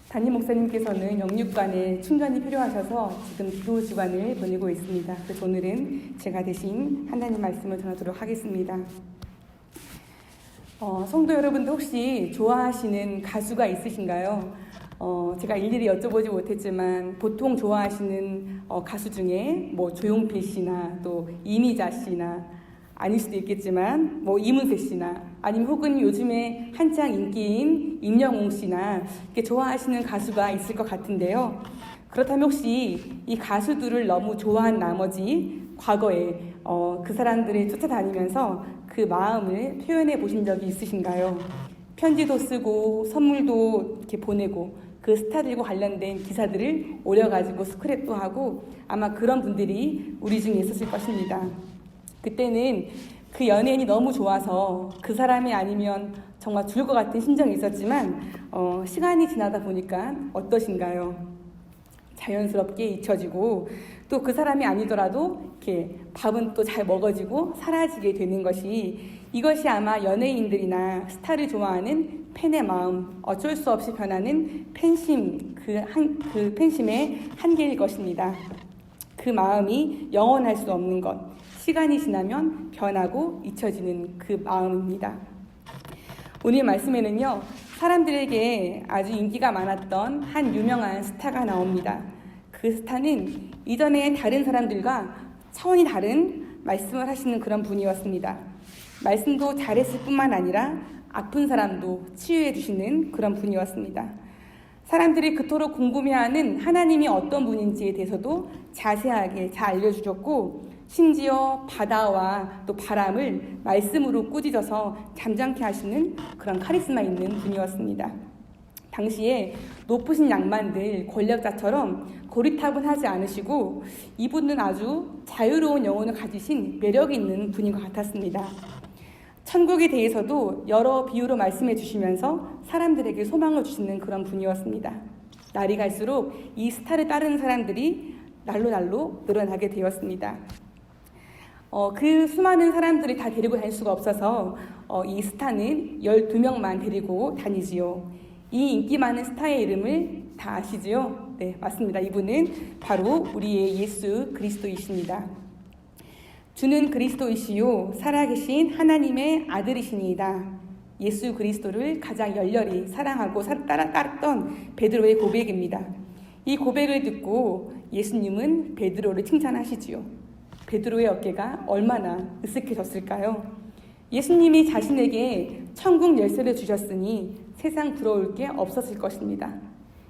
담임 목사님께서는 영육간에 충전이 필요하셔서 지금 기도 주간을 보내고 있습니다. 그래서 오늘은 제가 대신 하나님 말씀을 전하도록 하겠습니다. 성도 여러분들 혹시 좋아하시는 가수가 있으신가요? 제가 일일이 여쭤보지 못했지만 보통 좋아하시는 가수 중에 뭐 조용필 씨나 또 이미자 씨나 아닐 수도 있겠지만 뭐 이문세 씨나 아니면 혹은 요즘에 한창 인기인 임영웅 씨나 이렇게 좋아하시는 가수가 있을 것 같은데요. 그렇다면 혹시 이 가수들을 너무 좋아한 나머지 과거에 그 사람들을 쫓아다니면서 그 마음을 표현해 보신 적이 있으신가요? 편지도 쓰고 선물도 이렇게 보내고 그 스타들과 관련된 기사들을 올려가지고 스크랩도 하고 아마 그런 분들이 우리 중에 있었을 것입니다. 그때는 그 연예인이 너무 좋아서 그 사람이 아니면 정말 죽을 것 같은 심정이 있었지만 시간이 지나다 보니까 어떠신가요? 자연스럽게 잊혀지고 또 그 사람이 아니더라도 이렇게 밥은 또 잘 먹어지고 사라지게 되는 이것이 아마 연예인들이나 스타를 좋아하는 팬의 마음, 어쩔 수 없이 변하는 팬심, 그 팬심의 한계일 것입니다. 그 마음이 영원할 수 없는 것, 시간이 지나면 변하고 잊혀지는 그 마음입니다. 오늘 말씀에는요, 사람들에게 아주 인기가 많았던 한 유명한 스타가 나옵니다. 그 스타는 이전에 다른 사람들과 차원이 다른 말씀을 하시는 그런 분이었습니다. 말씀도 잘했을 뿐만 아니라 아픈 사람도 치유해 주시는 그런 분이었습니다. 사람들이 그토록 궁금해하는 하나님이 어떤 분인지에 대해서도 자세하게 잘 알려주셨고 심지어 바다와 또 바람을 말씀으로 꾸짖어서 잠잠케 하시는 그런 카리스마 있는 분이었습니다. 당시에 높으신 양반들 권력자처럼 고리타분하지 않으시고 이분은 아주 자유로운 영혼을 가지신 매력 있는 분인 것 같았습니다. 천국에 대해서도 여러 비유로 말씀해 주시면서 사람들에게 소망을 주시는 그런 분이었습니다. 날이 갈수록 이 스타를 따르는 사람들이 날로 늘어나게 되었습니다. 그 수많은 사람들이 다 데리고 다닐 수가 없어서 이 스타는 12명만 데리고 다니지요. 이 인기 많은 스타의 이름을 다 아시지요? 네, 맞습니다. 이분은 바로 우리의 예수 그리스도이십니다. 주는 그리스도이시요 살아계신 하나님의 아들이시니이다. 예수 그리스도를 가장 열렬히 사랑하고 따랐던 베드로의 고백입니다. 이 고백을 듣고 예수님은 베드로를 칭찬하시지요. 베드로의 어깨가 얼마나 으쓱해졌을까요? 예수님이 자신에게 천국 열쇠를 주셨으니 세상 부러울 게 없었을 것입니다.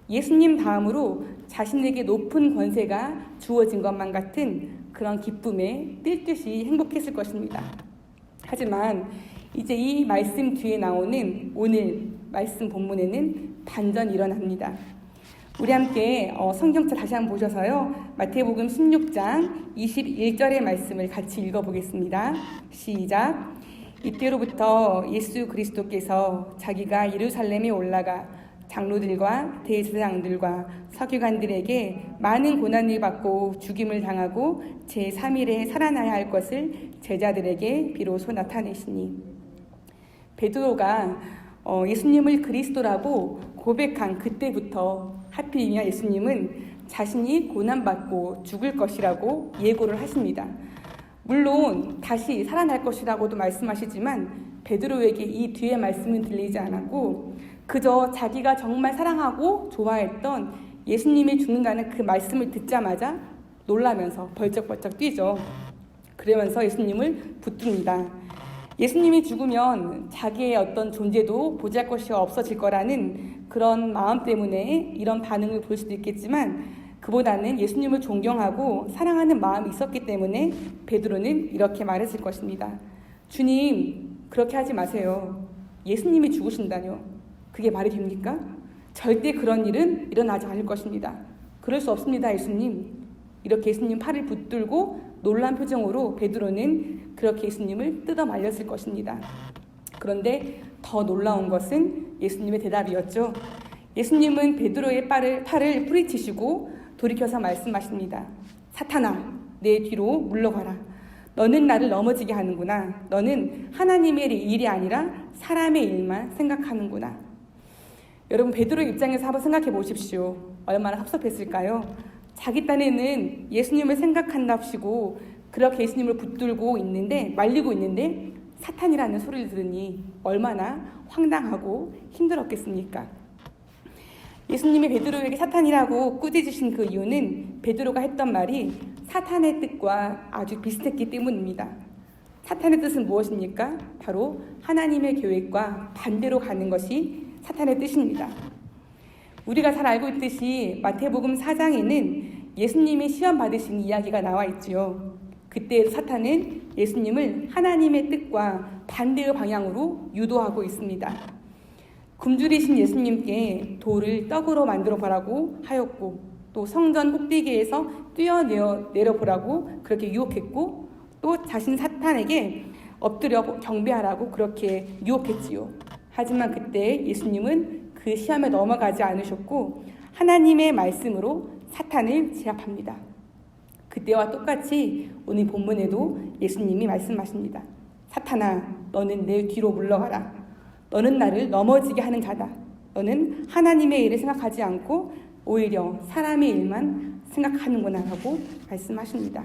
예수님 다음으로 자신에게 높은 권세가 주어진 것만 같은 그런 기쁨에 뛸 듯이 행복했을 것입니다. 하지만 이제 이 말씀 뒤에 나오는 오늘 말씀 본문에는 반전이 일어납니다. 우리 함께 성경책 다시 한번 보셔서요. 마태복음 16장 21절의 말씀을 같이 읽어보겠습니다. 시작. 이때로부터 예수 그리스도께서 자기가 예루살렘에 올라가 장로들과 대제사장들과 서기관들에게 많은 고난을 받고 죽임을 당하고 제3일에 살아나야 할 것을 제자들에게 비로소 나타내시니 베드로가 예수님을 그리스도라고 고백한 그때부터 하필이면 예수님은 자신이 고난받고 죽을 것이라고 예고를 하십니다. 물론 다시 살아날 것이라고도 말씀하시지만 베드로에게 이 뒤의 말씀은 들리지 않았고 그저 자기가 정말 사랑하고 좋아했던 예수님이 죽는다는 그 말씀을 듣자마자 놀라면서 벌쩍벌쩍 뛰죠. 그러면서 예수님을 붙듭니다. 예수님이 죽으면 자기의 어떤 존재도 보잘것이 없어질 거라는 그런 마음 때문에 이런 반응을 볼 수도 있겠지만 그보다는 예수님을 존경하고 사랑하는 마음이 있었기 때문에 베드로는 이렇게 말했을 것입니다. 주님, 그렇게 하지 마세요. 예수님이 죽으신다뇨. 그게 말이 됩니까? 절대 그런 일은 일어나지 않을 것입니다. 그럴 수 없습니다, 예수님. 이렇게 예수님 팔을 붙들고 놀란 표정으로 베드로는 그렇게 예수님을 뜯어 말렸을 것입니다. 그런데 더 놀라운 것은 예수님의 대답이었죠. 예수님은 베드로의 팔을 뿌리치시고 돌이켜서 말씀하십니다. 사탄아, 내 뒤로 물러가라. 너는 나를 넘어지게 하는구나. 너는 하나님의 일이 아니라 사람의 일만 생각하는구나. 여러분, 베드로의 입장에서 한번 생각해 보십시오. 얼마나 섭섭했을까요? 자기 딴에는 예수님을 생각한답시고 그렇게 예수님을 붙들고 있는데, 말리고 있는데 사탄이라는 소리를 들으니 얼마나 황당하고 힘들었겠습니까? 예수님이 베드로에게 사탄이라고 꾸짖으신 그 이유는 베드로가 했던 말이 사탄의 뜻과 아주 비슷했기 때문입니다. 사탄의 뜻은 무엇입니까? 바로 하나님의 계획과 반대로 가는 것이 사탄의 뜻입니다. 우리가 잘 알고 있듯이 마태복음 4장에는 예수님이 시험 받으신 이야기가 나와 있지요. 그때 사탄은 예수님을 하나님의 뜻과 반대의 방향으로 유도하고 있습니다. 굶주리신 예수님께 돌을 떡으로 만들어 보라고 하였고, 또 성전 꼭대기에서 뛰어내려 보라고 그렇게 유혹했고, 또 자신 사탄에게 엎드려 경배하라고 그렇게 유혹했지요. 하지만 그때 예수님은 그 시험에 넘어가지 않으셨고 하나님의 말씀으로 사탄을 제압합니다. 그때와 똑같이 오늘 본문에도 예수님이 말씀하십니다. 사탄아, 너는 내 뒤로 물러가라. 너는 나를 넘어지게 하는 자다. 너는 하나님의 일을 생각하지 않고 오히려 사람의 일만 생각하는구나 라고 말씀하십니다.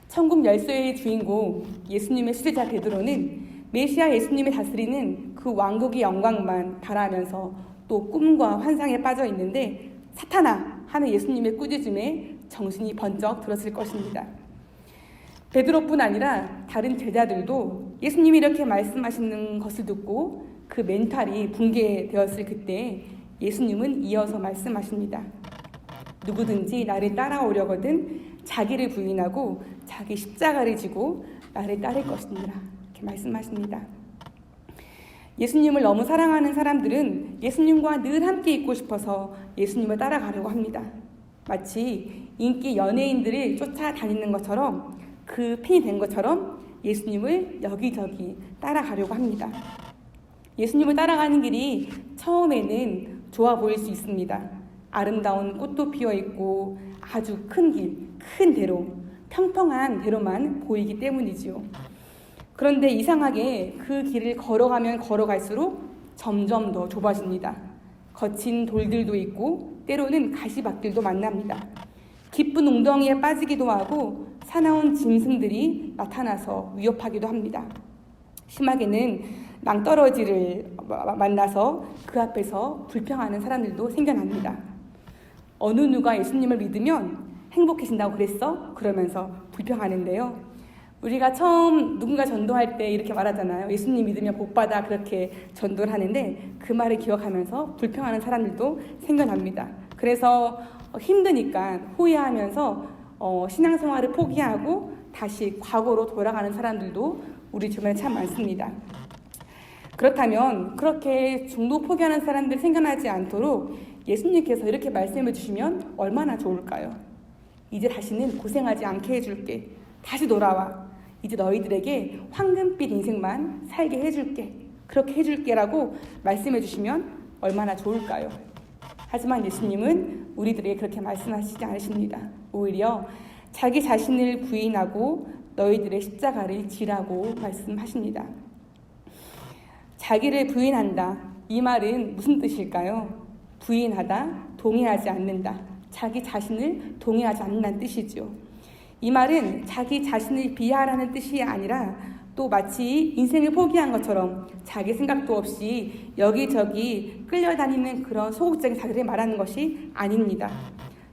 천국 열쇠의 주인공 예수님의 수제자 베드로는 메시아 예수님이 다스리는 그 왕국의 영광만 바라면서 또 꿈과 환상에 빠져 있는데 사탄아 하는 예수님의 꾸짖음에 정신이 번쩍 들었을 것입니다. 베드로뿐 아니라 다른 제자들도 예수님이 이렇게 말씀하시는 것을 듣고 그 멘탈이 붕괴되었을 그때 예수님은 이어서 말씀하십니다. 누구든지 나를 따라오려거든 자기를 부인하고 자기 십자가를 지고 나를 따를 것이니라. 이렇게 말씀하십니다. 예수님을 너무 사랑하는 사람들은 예수님과 늘 함께 있고 싶어서 예수님을 따라가려고 합니다. 마치 인기 연예인들을 쫓아다니는 것처럼, 그 팬이 된 것처럼 예수님을 여기저기 따라가려고 합니다. 예수님을 따라가는 길이 처음에는 좋아 보일 수 있습니다. 아름다운 꽃도 피어있고 아주 큰 길, 큰 대로, 평평한 대로만 보이기 때문이지요. 그런데 이상하게 그 길을 걸어가면 걸어갈수록 점점 더 좁아집니다. 거친 돌들도 있고 때로는 가시밭길도 만납니다. 깊은 웅덩이에 빠지기도 하고 사나운 짐승들이 나타나서 위협하기도 합니다. 심하게는 낭떠러지를 만나서 그 앞에서 불평하는 사람들도 생겨납니다. 어느 누가 예수님을 믿으면 행복해진다고 그랬어? 그러면서 불평하는데요. 우리가 처음 누군가 전도할 때 이렇게 말하잖아요. 예수님 믿으면 복받아, 그렇게 전도를 하는데 그 말을 기억하면서 불평하는 사람들도 생겨납니다. 그래서 힘드니까 후회하면서 신앙생활을 포기하고 다시 과거로 돌아가는 사람들도 우리 주변에 참 많습니다. 그렇다면 그렇게 중도 포기하는 사람들이 생겨나지 않도록 예수님께서 이렇게 말씀해 주시면 얼마나 좋을까요? 이제 다시는 고생하지 않게 해줄게. 다시 돌아와. 이제 너희들에게 황금빛 인생만 살게 해줄게. 그렇게 해줄게라고 말씀해 주시면 얼마나 좋을까요? 하지만 예수님은 우리들에게 그렇게 말씀하시지 않으십니다. 오히려 자기 자신을 부인하고 너희들의 십자가를 지라고 말씀하십니다. 자기를 부인한다. 이 말은 무슨 뜻일까요? 부인하다, 동의하지 않는다. 자기 자신을 동의하지 않는다는 뜻이죠. 이 말은 자기 자신을 비하하라는 뜻이 아니라 또 마치 인생을 포기한 것처럼 자기 생각도 없이 여기저기 끌려다니는 그런 소극적인 자들을 말하는 것이 아닙니다.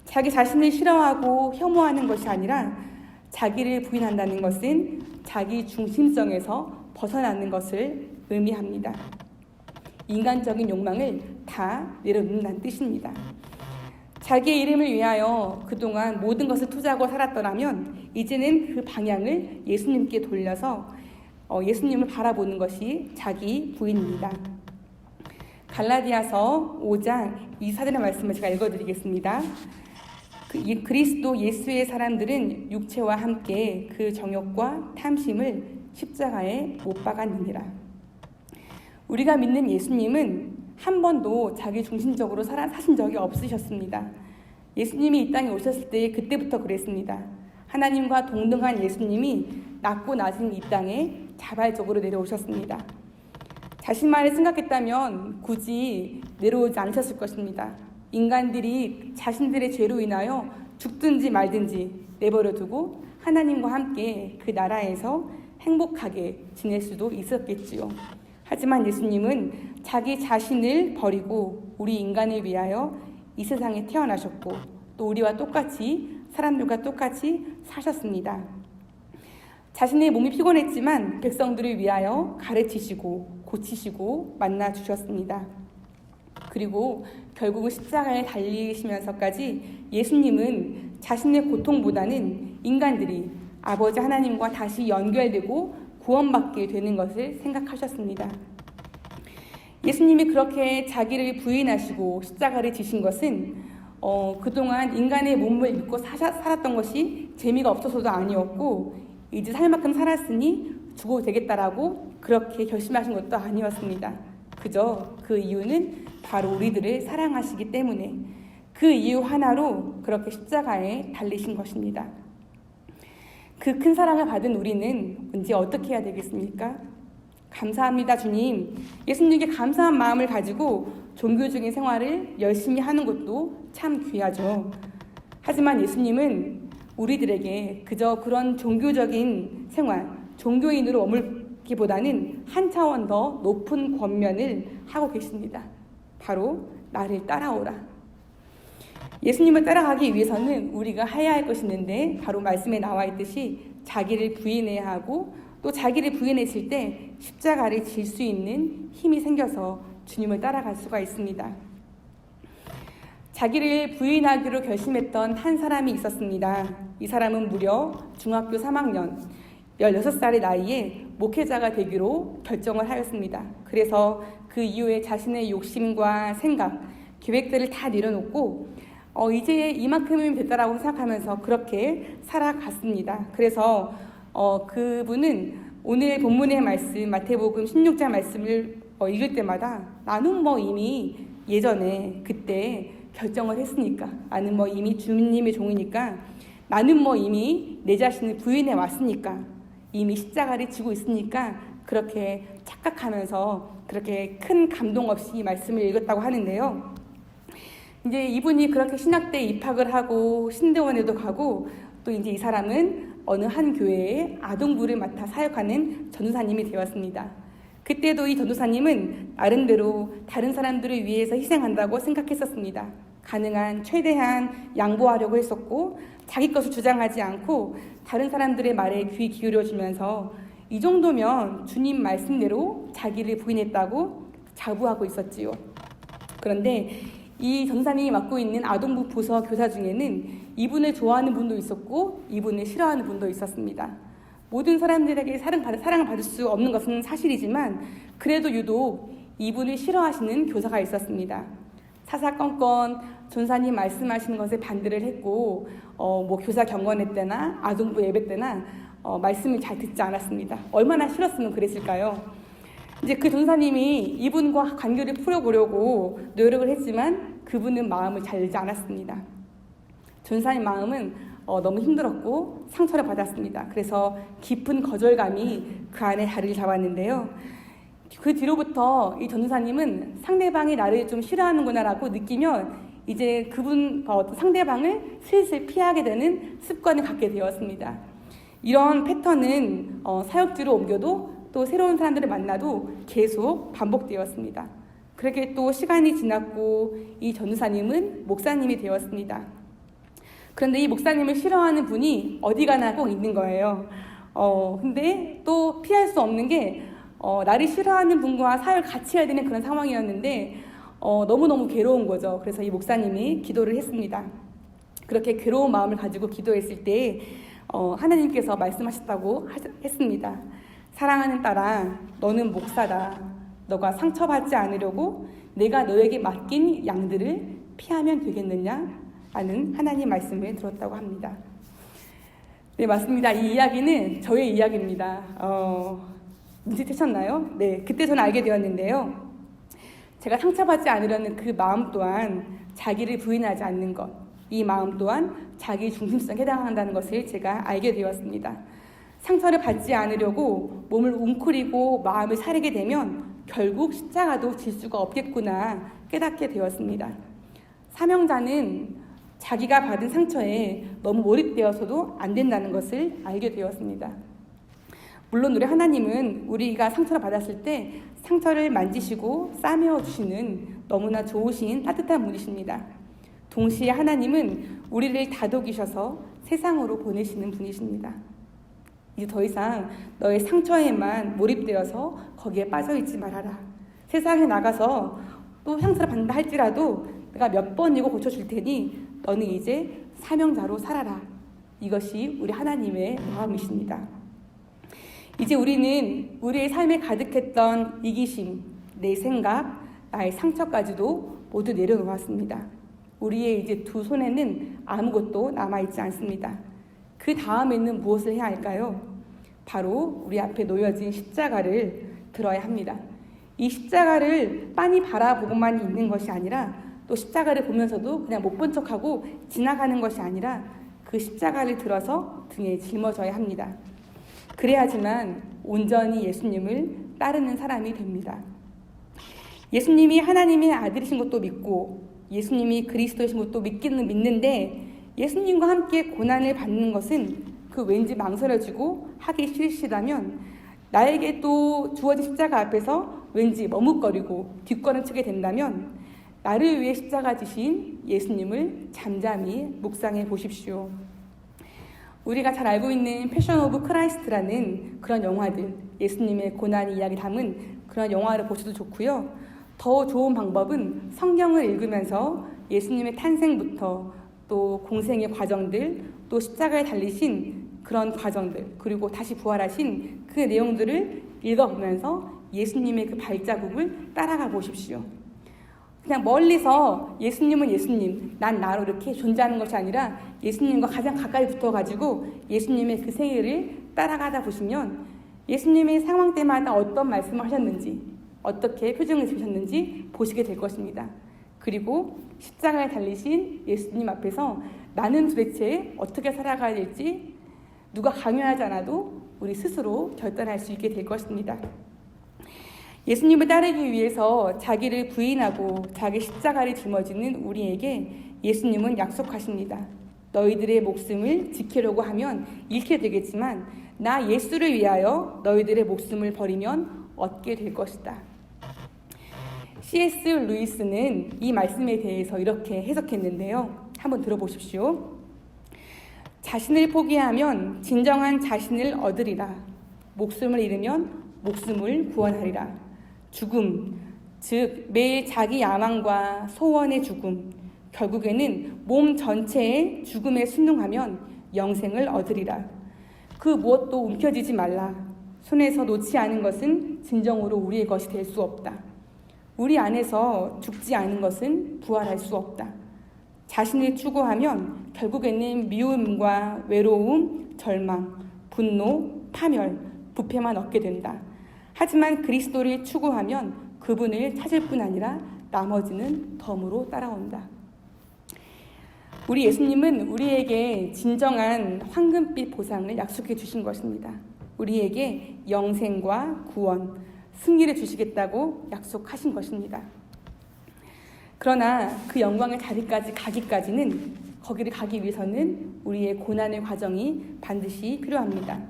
자기 자신을 싫어하고 혐오하는 것이 아니라 자기를 부인한다는 것은 자기 중심성에서 벗어나는 것을 의미합니다. 인간적인 욕망을 다 내려놓는다는 뜻입니다. 자기의 이름을 위하여 그동안 모든 것을 투자하고 살았더라면 이제는 그 방향을 예수님께 돌려서 예수님을 바라보는 것이 자기 부인입니다. 갈라디아서 5장 24절의 말씀을 제가 읽어드리겠습니다. 그리스도 예수의 사람들은 육체와 함께 그 정욕과 탐심을 십자가에 못 박았느니라. 우리가 믿는 예수님은 한 번도 자기 중심적으로 사신 적이 없으셨습니다. 예수님이 이 땅에 오셨을 때 그때부터 그랬습니다. 하나님과 동등한 예수님이 낮고 낮은 이 땅에 자발적으로 내려오셨습니다. 자신만을 생각했다면 굳이 내려오지 않으셨을 것입니다. 인간들이 자신들의 죄로 인하여 죽든지 말든지 내버려 두고 하나님과 함께 그 나라에서 행복하게 지낼 수도 있었겠지요. 하지만 예수님은 자기 자신을 버리고 우리 인간을 위하여 이 세상에 태어나셨고 또 우리와 똑같이 사람들과 똑같이 사셨습니다. 자신의 몸이 피곤했지만 백성들을 위하여 가르치시고 고치시고 만나 주셨습니다. 그리고 결국은 십자가에 달리시면서까지 예수님은 자신의 고통보다는 인간들이 아버지 하나님과 다시 연결되고 구원받게 되는 것을 생각하셨습니다. 예수님이 그렇게 자기를 부인하시고 십자가를 지신 것은 그동안 인간의 몸을 입고 살았던 것이 재미가 없어서도 아니었고 이제 살 만큼 살았으니 죽어도 되겠다라고 그렇게 결심하신 것도 아니었습니다. 그저 그 이유는 바로 우리들을 사랑하시기 때문에 그 이유 하나로 그렇게 십자가에 달리신 것입니다. 그 큰 사랑을 받은 우리는 이제 어떻게 해야 되겠습니까? 감사합니다, 주님. 예수님께 감사한 마음을 가지고 종교적인 생활을 열심히 하는 것도 참 귀하죠. 하지만 예수님은 우리들에게 그저 그런 종교적인 생활, 종교인으로 머물기보다는 한 차원 더 높은 권면을 하고 계십니다. 바로 나를 따라오라. 예수님을 따라가기 위해서는 우리가 해야 할 것이 있는데 바로 말씀에 나와 있듯이 자기를 부인해야 하고 또 자기를 부인했을 때 십자가를 질 수 있는 힘이 생겨서 주님을 따라갈 수가 있습니다. 자기를 부인하기로 결심했던 한 사람이 있었습니다. 이 사람은 무려 중학교 3학년 16살의 나이에 목회자가 되기로 결정을 하였습니다. 그래서 그 이후에 자신의 욕심과 생각, 계획들을 다 내려놓고 이제 이만큼이면 됐다라고 생각하면서 그렇게 살아갔습니다. 그래서 그분은 오늘 본문의 말씀 마태복음 16장 말씀을 읽을 때마다 나는 이미 예전에 그때 결정을 했으니까 나는 이미 주님의 종이니까 나는 이미 내 자신을 부인해 왔으니까 이미 십자가를 지고 있으니까 그렇게 착각하면서 그렇게 큰 감동 없이 이 말씀을 읽었다고 하는데요. 이제 이분이 그렇게 신학대에 입학을 하고 신대원에도 가고 또 이제 이 사람은 어느 한 교회에 아동부를 맡아 사역하는 전도사님이 되었습니다. 그때도 이 전도사님은 나름대로 다른 사람들을 위해서 희생한다고 생각했었습니다. 가능한 최대한 양보하려고 했었고 자기 것을 주장하지 않고 다른 사람들의 말에 귀 기울여주면서 이 정도면 주님 말씀대로 자기를 부인했다고 자부하고 있었지요. 그런데 이 전도사님이 맡고 있는 아동부 부서 교사 중에는 이분을 좋아하는 분도 있었고 이분을 싫어하는 분도 있었습니다. 모든 사람들에게 사랑을 받을 수 없는 것은 사실이지만 그래도 유독 이분을 싫어하시는 교사가 있었습니다. 사사건건 전사님 말씀하시는 것에 반대를 했고 교사 경건회 때나 아동부 예배 때나 말씀을 잘 듣지 않았습니다. 얼마나 싫었으면 그랬을까요? 이제 그 전사님이 이분과 관계를 풀어보려고 노력을 했지만 그분은 마음을 잘 열지 않았습니다. 전사님 마음은 너무 힘들었고 상처를 받았습니다. 그래서 깊은 거절감이 그 안에 자리를 잡았는데요. 그 뒤로부터 이 전도사님은 상대방이 나를 좀 싫어하는구나라고 느끼면 이제 상대방을 슬슬 피하게 되는 습관을 갖게 되었습니다. 이런 패턴은 사역지로 옮겨도 또 새로운 사람들을 만나도 계속 반복되었습니다. 그렇게 또 시간이 지났고 이 전도사님은 목사님이 되었습니다. 그런데 이 목사님을 싫어하는 분이 어디 가나 꼭 있는 거예요. 근데 또 피할 수 없는 게 나를 싫어하는 분과 사역을 같이 해야 되는 그런 상황이었는데 너무너무 괴로운 거죠. 그래서 이 목사님이 기도를 했습니다. 그렇게 괴로운 마음을 가지고 기도했을 때 하나님께서 말씀하셨다고 했습니다. 사랑하는 딸아, 너는 목사다. 너가 상처받지 않으려고 내가 너에게 맡긴 양들을 피하면 되겠느냐? 라는 하나님 말씀을 들었다고 합니다. 네, 맞습니다. 이 이야기는 저의 이야기입니다. 눈치채셨나요? 네, 그때 저는 알게 되었는데요. 제가 상처받지 않으려는 그 마음 또한 자기를 부인하지 않는 것, 이 마음 또한 자기 중심성에 해당한다는 것을 제가 알게 되었습니다. 상처를 받지 않으려고 몸을 웅크리고 마음을 사리게 되면 결국 십자가도 질 수가 없겠구나 깨닫게 되었습니다. 사명자는 자기가 받은 상처에 너무 몰입되어서도 안 된다는 것을 알게 되었습니다. 물론 우리 하나님은 우리가 상처를 받았을 때 상처를 만지시고 싸매어 주시는 너무나 좋으신 따뜻한 분이십니다. 동시에 하나님은 우리를 다독이셔서 세상으로 보내시는 분이십니다. 이제 더 이상 너의 상처에만 몰입되어서 거기에 빠져있지 말아라. 세상에 나가서 또 상처를 받는다 할지라도 내가 몇 번이고 고쳐줄 테니 너는 이제 사명자로 살아라. 이것이 우리 하나님의 마음이십니다. 이제 우리는 우리의 삶에 가득했던 이기심, 내 생각, 나의 상처까지도 모두 내려놓았습니다. 우리의 이제 두 손에는 아무것도 남아있지 않습니다. 그 다음에는 무엇을 해야 할까요? 바로 우리 앞에 놓여진 십자가를 들어야 합니다. 이 십자가를 빤히 바라보고만 있는 것이 아니라 또 십자가를 보면서도 그냥 못 본 척하고 지나가는 것이 아니라 그 십자가를 들어서 등에 짊어져야 합니다. 그래야지만 온전히 예수님을 따르는 사람이 됩니다. 예수님이 하나님의 아들이신 것도 믿고 예수님이 그리스도이신 것도 믿는데 예수님과 함께 고난을 받는 것은 그 왠지 망설여지고 하기 싫으시다면 나에게 또 주어진 십자가 앞에서 왠지 머뭇거리고 뒷걸음치게 된다면 나를 위해 십자가 지신 예수님을 잠잠히 묵상해 보십시오. 우리가 잘 알고 있는 패션 오브 크라이스트라는 그런 영화들, 예수님의 고난 이야기 담은 그런 영화를 보셔도 좋고요. 더 좋은 방법은 성경을 읽으면서 예수님의 탄생부터 또 공생의 과정들, 또 십자가에 달리신 그런 과정들, 그리고 다시 부활하신 그 내용들을 읽어보면서 예수님의 그 발자국을 따라가 보십시오. 그냥 멀리서 예수님은 예수님, 난 나로 이렇게 존재하는 것이 아니라 예수님과 가장 가까이 붙어가지고 예수님의 그 생애를 따라가다 보시면 예수님의 상황 때마다 어떤 말씀을 하셨는지, 어떻게 표정을 지으셨는지 보시게 될 것입니다. 그리고 십자가에 달리신 예수님 앞에서 나는 도대체 어떻게 살아가야 될지 누가 강요하지 않아도 우리 스스로 결단할 수 있게 될 것입니다. 예수님을 따르기 위해서 자기를 부인하고 자기 십자가를 짊어지는 우리에게 예수님은 약속하십니다. 너희들의 목숨을 지키려고 하면 잃게 되겠지만 나 예수를 위하여 너희들의 목숨을 버리면 얻게 될 것이다. C.S. 루이스는 이 말씀에 대해서 이렇게 해석했는데요. 한번 들어보십시오. 자신을 포기하면 진정한 자신을 얻으리라. 목숨을 잃으면 목숨을 구원하리라. 죽음, 즉 매일 자기 야망과 소원의 죽음, 결국에는 몸 전체의 죽음에 순응하면 영생을 얻으리라. 그 무엇도 움켜쥐지 말라. 손에서 놓지 않은 것은 진정으로 우리의 것이 될 수 없다. 우리 안에서 죽지 않은 것은 부활할 수 없다. 자신을 추구하면 결국에는 미움과 외로움, 절망, 분노, 파멸, 부패만 얻게 된다. 하지만 그리스도를 추구하면 그분을 찾을 뿐 아니라 나머지는 덤으로 따라온다. 우리 예수님은 우리에게 진정한 황금빛 보상을 약속해 주신 것입니다. 우리에게 영생과 구원, 승리를 주시겠다고 약속하신 것입니다. 그러나 그 영광의 자리까지 가기까지는 거기를 가기 위해서는 우리의 고난의 과정이 반드시 필요합니다.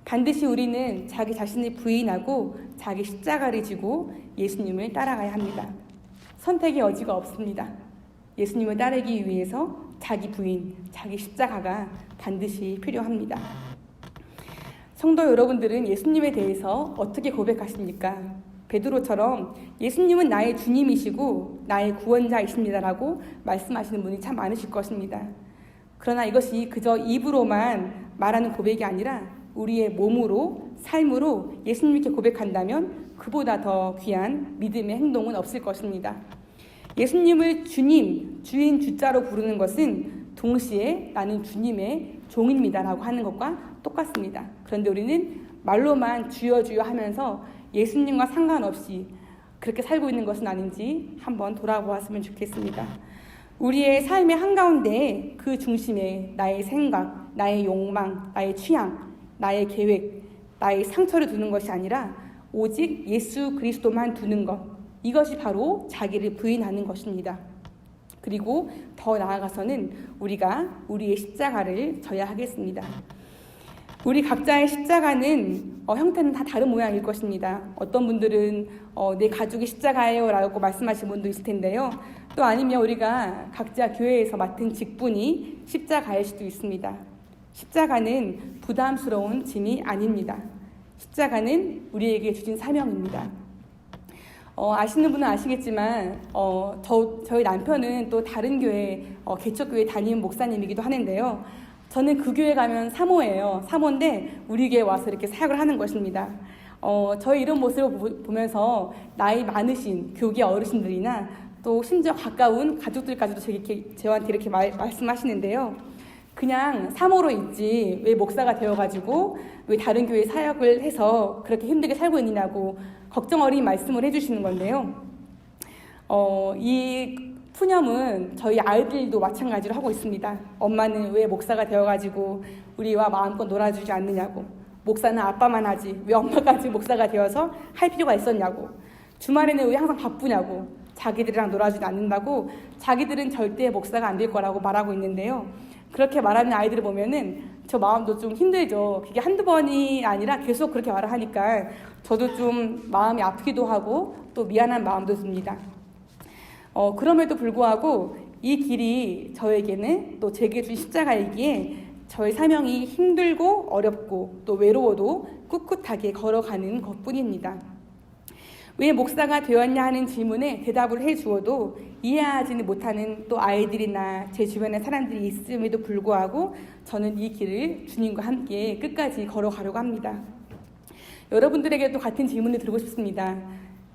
반드시 우리는 자기 자신을 부인하고 자기 십자가를 지고 예수님을 따라가야 합니다. 선택의 여지가 없습니다. 예수님을 따르기 위해서 자기 부인, 자기 십자가가 반드시 필요합니다. 성도 여러분들은 예수님에 대해서 어떻게 고백하십니까? 베드로처럼 예수님은 나의 주님이시고 나의 구원자이십니다라고 말씀하시는 분이 참 많으실 것입니다. 그러나 이것이 그저 입으로만 말하는 고백이 아니라 우리의 몸으로, 삶으로 예수님께 고백한다면 그보다 더 귀한 믿음의 행동은 없을 것입니다. 예수님을 주님, 주인 주자로 부르는 것은 동시에 나는 주님의 종입니다라고 하는 것과 똑같습니다. 그런데 우리는 말로만 주여 주여 하면서 예수님과 상관없이 그렇게 살고 있는 것은 아닌지 한번 돌아보았으면 좋겠습니다. 우리의 삶의 한가운데 그 중심에 나의 생각, 나의 욕망, 나의 취향, 나의 계획, 나의 상처를 두는 것이 아니라 오직 예수 그리스도만 두는 것, 이것이 바로 자기를 부인하는 것입니다. 그리고 더 나아가서는 우리가 우리의 십자가를 져야 하겠습니다. 우리 각자의 십자가는 형태는 다 다른 모양일 것입니다. 어떤 분들은 내 가족이 십자가예요 라고 말씀하시는 분도 있을 텐데요. 또 아니면 우리가 각자 교회에서 맡은 직분이 십자가일 수도 있습니다. 십자가는 부담스러운 짐이 아닙니다. 십자가는 우리에게 주신 사명입니다. 아시는 분은 아시겠지만 저희 남편은 또 다른 교회 개척교회 담임 목사님이기도 하는데요. 저는 그 교회 가면 사모예요. 사모인데 우리 교회 와서 이렇게 사역을 하는 것입니다. 저희 이런 모습을 보면서 나이 많으신 교계 어르신들이나 또 심지어 가까운 가족들까지도 저한테 이렇게 말씀하시는데요. 그냥 사모로 있지 왜 목사가 되어가지고 왜 다른 교회 사역을 해서 그렇게 힘들게 살고 있느냐고 걱정 어린 말씀을 해주시는 건데요. 이 푸념은 저희 아이들도 마찬가지로 하고 있습니다. 엄마는 왜 목사가 되어가지고 우리와 마음껏 놀아주지 않느냐고, 목사는 아빠만 하지 왜 엄마까지 목사가 되어서 할 필요가 있었냐고, 주말에는 왜 항상 바쁘냐고, 자기들이랑 놀아주지 않는다고 자기들은 절대 목사가 안 될 거라고 말하고 있는데요. 그렇게 말하는 아이들을 보면은 저 마음도 좀 힘들죠. 그게 한두 번이 아니라 계속 그렇게 말을 하니까 저도 좀 마음이 아프기도 하고 또 미안한 마음도 듭니다. 그럼에도 불구하고 이 길이 저에게는 또 제게 준 십자가이기에 저의 사명이 힘들고 어렵고 또 외로워도 꿋꿋하게 걸어가는 것뿐입니다. 왜 목사가 되었냐 하는 질문에 대답을 해주어도 이해하지는 못하는 또 아이들이나 제 주변의 사람들이 있음에도 불구하고 저는 이 길을 주님과 함께 끝까지 걸어가려고 합니다. 여러분들에게도 같은 질문을 드리고 싶습니다.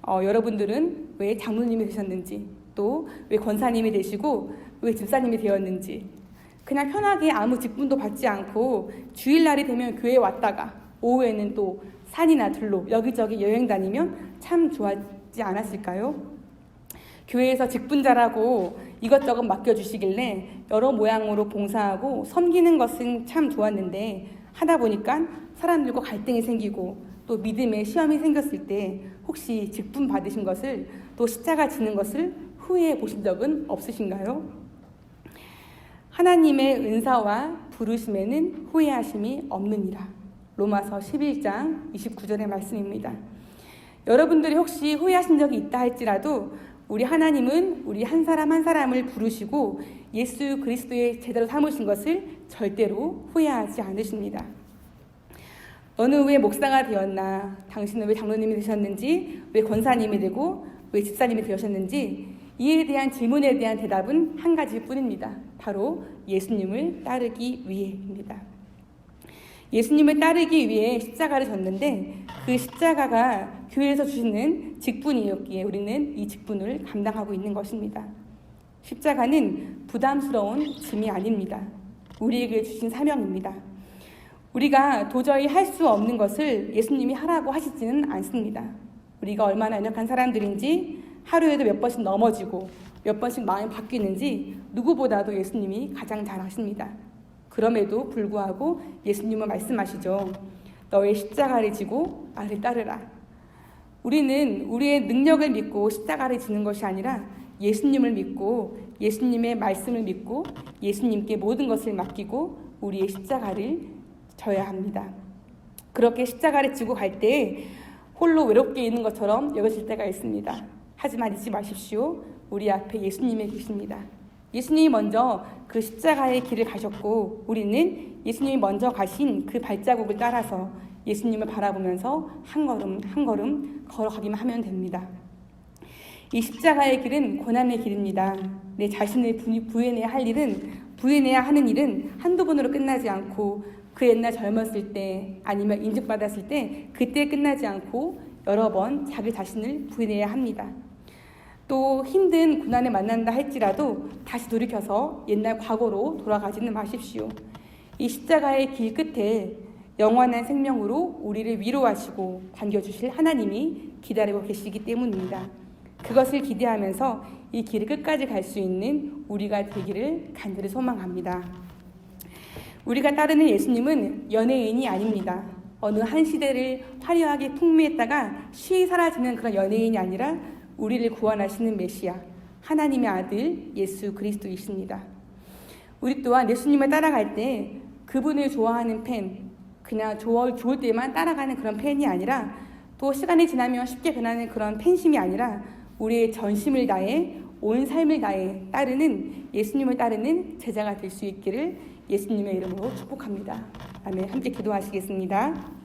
여러분들은 왜 장로님이 되셨는지, 또 왜 권사님이 되시고 왜 집사님이 되었는지, 그냥 편하게 아무 직분도 받지 않고 주일날이 되면 교회에 왔다가 오후에는 또 산이나 들로 여기저기 여행 다니면 참 좋았지 않았을까요? 교회에서 직분자라고 이것저것 맡겨주시길래 여러 모양으로 봉사하고 섬기는 것은 참 좋았는데 하다 보니까 사람들과 갈등이 생기고 또 믿음의 시험이 생겼을 때 혹시 직분 받으신 것을 또 십자가 지는 것을 후회해 보신 적은 없으신가요? 하나님의 은사와 부르심에는 후회하심이 없느니라. 로마서 11장 29절의 말씀입니다. 여러분들이 혹시 후회하신 적이 있다 할지라도 우리 하나님은 우리 한 사람 한 사람을 부르시고 예수 그리스도의 제자로 삼으신 것을 절대로 후회하지 않으십니다. 너는 왜 목사가 되었나? 당신은 왜 장로님이 되셨는지? 왜 권사님이 되고 왜 집사님이 되셨는지? 이에 대한 질문에 대한 대답은 한 가지일 뿐입니다. 바로 예수님을 따르기 위해입니다. 예수님을 따르기 위해 십자가를 졌는데 그 십자가가 교회에서 주시는 직분이었기에 우리는 이 직분을 감당하고 있는 것입니다. 십자가는 부담스러운 짐이 아닙니다. 우리에게 주신 사명입니다. 우리가 도저히 할 수 없는 것을 예수님이 하라고 하시지는 않습니다. 우리가 얼마나 연약한 사람들인지 하루에도 몇 번씩 넘어지고 몇 번씩 마음이 바뀌는지 누구보다도 예수님이 가장 잘 아십니다. 그럼에도 불구하고 예수님은 말씀하시죠. 너의 십자가를 지고 나를 따르라. 우리는 우리의 능력을 믿고 십자가를 지는 것이 아니라 예수님을 믿고 예수님의 말씀을 믿고 예수님께 모든 것을 맡기고 우리의 십자가를 져야 합니다. 그렇게 십자가를 지고 갈 때 홀로 외롭게 있는 것처럼 여겨질 때가 있습니다. 하지만 잊지 마십시오. 우리 앞에 예수님이 계십니다. 예수님이 먼저 그 십자가의 길을 가셨고 우리는 예수님이 먼저 가신 그 발자국을 따라서 예수님을 바라보면서 한 걸음 한 걸음 걸어가기만 하면 됩니다. 이 십자가의 길은 고난의 길입니다. 내 자신을 부인해야 하는 일은 한두 번으로 끝나지 않고 그 옛날 젊었을 때 아니면 인증받았을 때 그때 끝나지 않고 여러 번 자기 자신을 부인해야 합니다. 또 힘든 고난을 만난다 할지라도 다시 돌이켜서 옛날 과거로 돌아가지는 마십시오. 이 십자가의 길 끝에 영원한 생명으로 우리를 위로하시고 반겨주실 하나님이 기다리고 계시기 때문입니다. 그것을 기대하면서 이 길을 끝까지 갈 수 있는 우리가 되기를 간절히 소망합니다. 우리가 따르는 예수님은 연예인이 아닙니다. 어느 한 시대를 화려하게 풍미했다가 쉬이 사라지는 그런 연예인이 아니라 우리를 구원하시는 메시아, 하나님의 아들 예수 그리스도이십니다. 우리 또한 예수님을 따라갈 때 그분을 좋아하는 팬, 그냥 좋을 때만 따라가는 그런 팬이 아니라 또 시간이 지나면 쉽게 변하는 그런 팬심이 아니라 우리의 전심을 다해 온 삶을 다해 따르는 예수님을 따르는 제자가 될 수 있기를 예수님의 이름으로 축복합니다. 아멘. 함께 기도하시겠습니다.